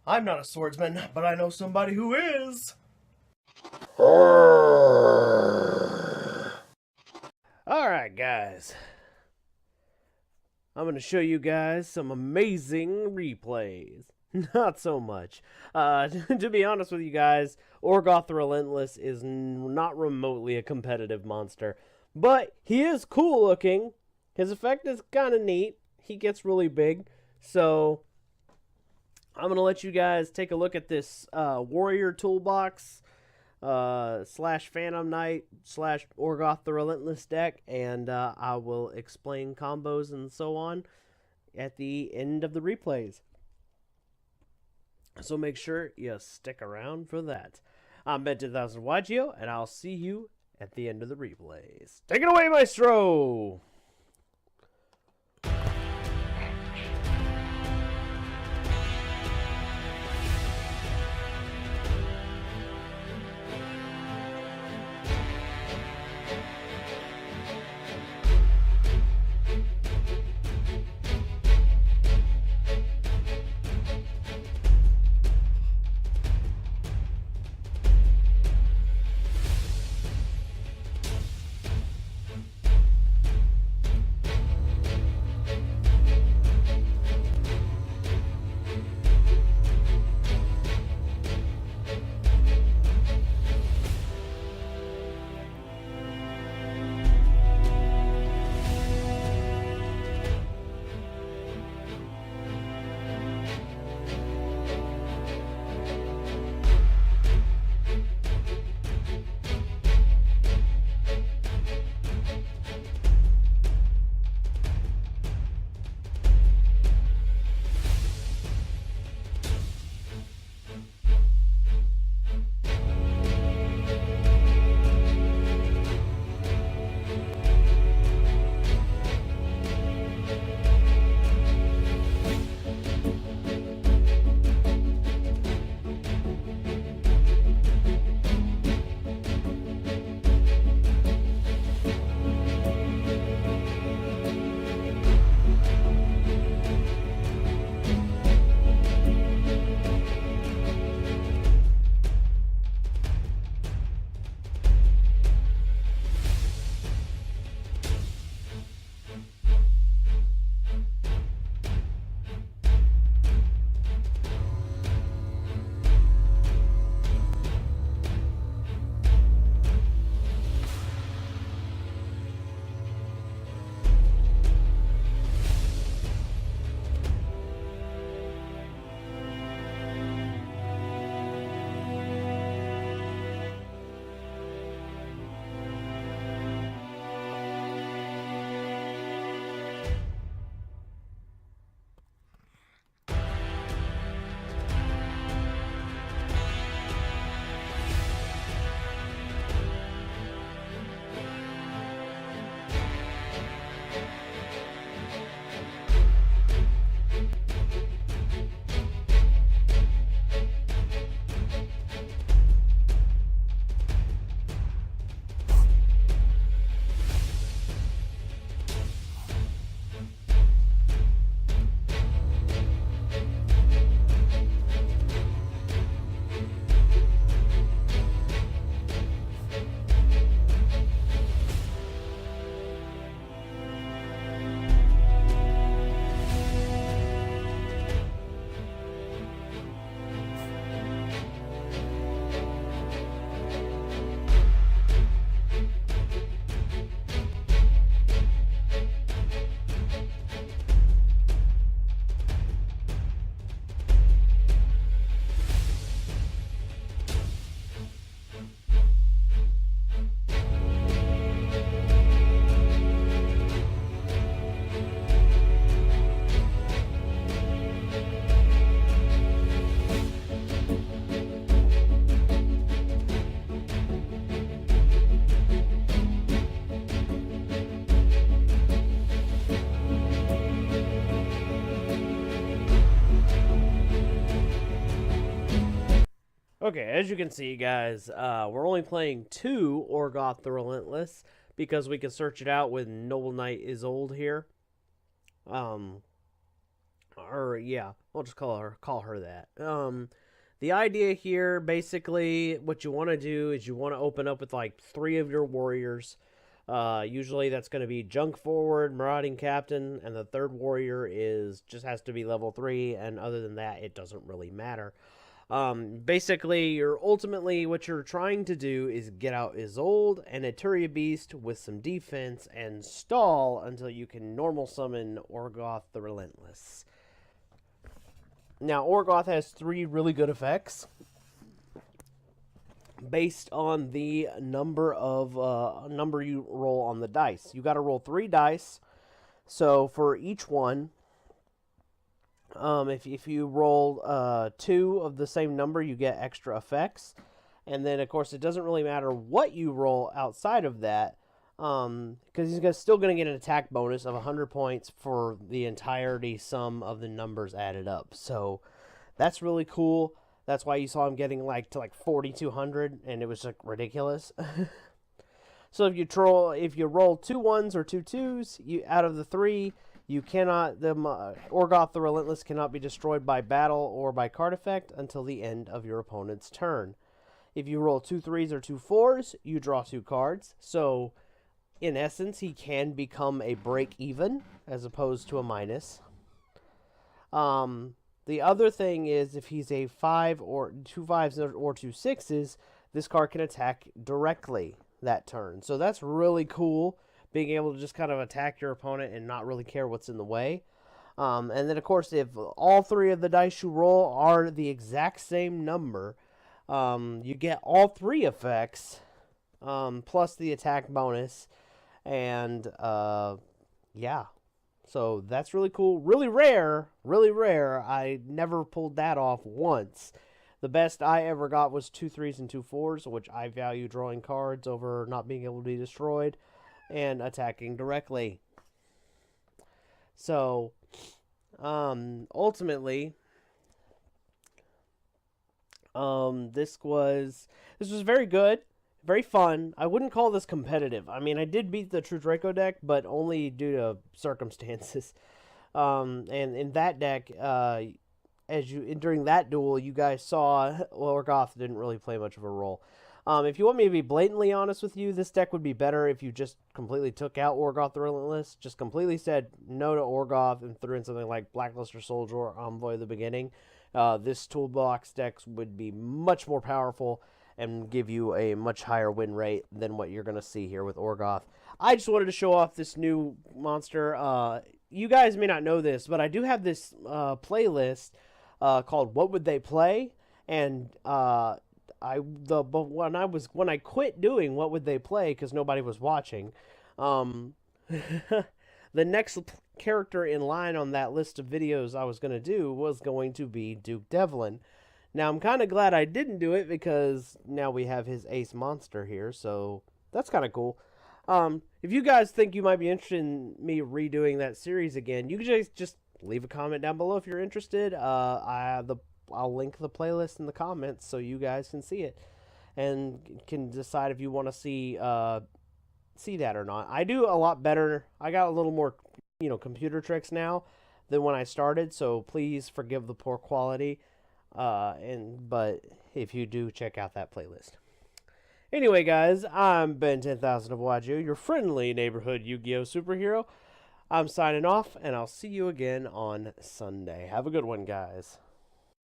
I'm not a swordsman, but I know somebody who is. Alright, guys. I'm going to show you guys some amazing replays. Not so much. To be honest with you guys, Orgoth the Relentless is not remotely a competitive monster. But he is cool looking. His effect is kind of neat. He gets really big. So I'm going to let you guys take a look at this Warrior Toolbox / Phantom Knight / Orgoth the Relentless deck. And I will explain combos and so on at the end of the replays. So make sure you stick around for that. I'm Ben2000 YGO, and I'll see you at the end of the replays. Take it away, Maestro! Okay, as you can see, guys, we're only playing 2 Orgoth the Relentless because we can search it out when Noble Knight is old here. or yeah, we'll just call her that. The idea here, basically, what you want to do is you want to open up with like 3 of your warriors. Usually that's going to be junk forward, marauding captain, and the third warrior is just has to be level 3. And other than that, it doesn't really matter. Basically, what you're trying to do is get out Isolde and a Turia Beast with some defense and stall until you can normal summon Orgoth the Relentless. Now, Orgoth has 3 really good effects based on the number you roll on the dice. You got to roll 3 dice. So for each one, if you roll 2 of the same number, you get extra effects. And then, of course, it doesn't really matter what you roll outside of that, because he's still going to get an attack bonus of 100 points for the entirety sum of the numbers added up. So that's really cool. That's why you saw him getting to 4,200, and it was like ridiculous. So if you roll 2 1s or 2 2s, out of the 3, you cannot Orgoth the Relentless cannot be destroyed by battle or by card effect until the end of your opponent's turn. If you roll 2 3s or 2 4s, you draw 2 cards. So in essence, he can become a break even as opposed to a minus. The other thing is, if he's a 5 or 2 5s or 2 6s, this card can attack directly that turn. So that's really cool, being able to just kind of attack your opponent and not really care what's in the way. And then, of course, if all 3 of the dice you roll are the exact same number, you get all 3 effects, plus the attack bonus. And, yeah. So that's really cool. Really rare. Really rare. I never pulled that off once. The best I ever got was 2 3s and 2 4s, which I value drawing cards over not being able to be destroyed and attacking directly. So, ultimately, this was very good, very fun. I wouldn't call this competitive. I mean, I did beat the True Draco deck, but only due to circumstances. And in that deck, during that duel, you guys saw Orgoth didn't really play much of a role. If you want me to be blatantly honest with you, this deck would be better if you just completely took out Orgoth the Relentless, just completely said no to Orgoth and threw in something like Blackluster Soldier or Envoy at the beginning. This Toolbox deck would be much more powerful and give you a much higher win rate than what you're going to see here with Orgoth. I just wanted to show off this new monster. You guys may not know this, but I do have this playlist called What Would They Play? And when I quit doing What Would They Play because nobody was watching, the next character in line on that list of videos I was going to do was going to be Duke Devlin. Now, I'm kind of glad I didn't do it because now we have his ace monster here, so that's kind of cool. If you guys think you might be interested in me redoing that series again, you can just leave a comment down below if you're interested. I'll link the playlist in the comments so you guys can see it and can decide if you want to see that or not. I do a lot better. I got a little more, computer tricks now than when I started, so please forgive the poor quality. But if you do, check out that playlist. Anyway, guys, I'm Ben 10,000 of Waju, your friendly neighborhood Yu-Gi-Oh! Superhero. I'm signing off, and I'll see you again on Sunday. Have a good one, guys.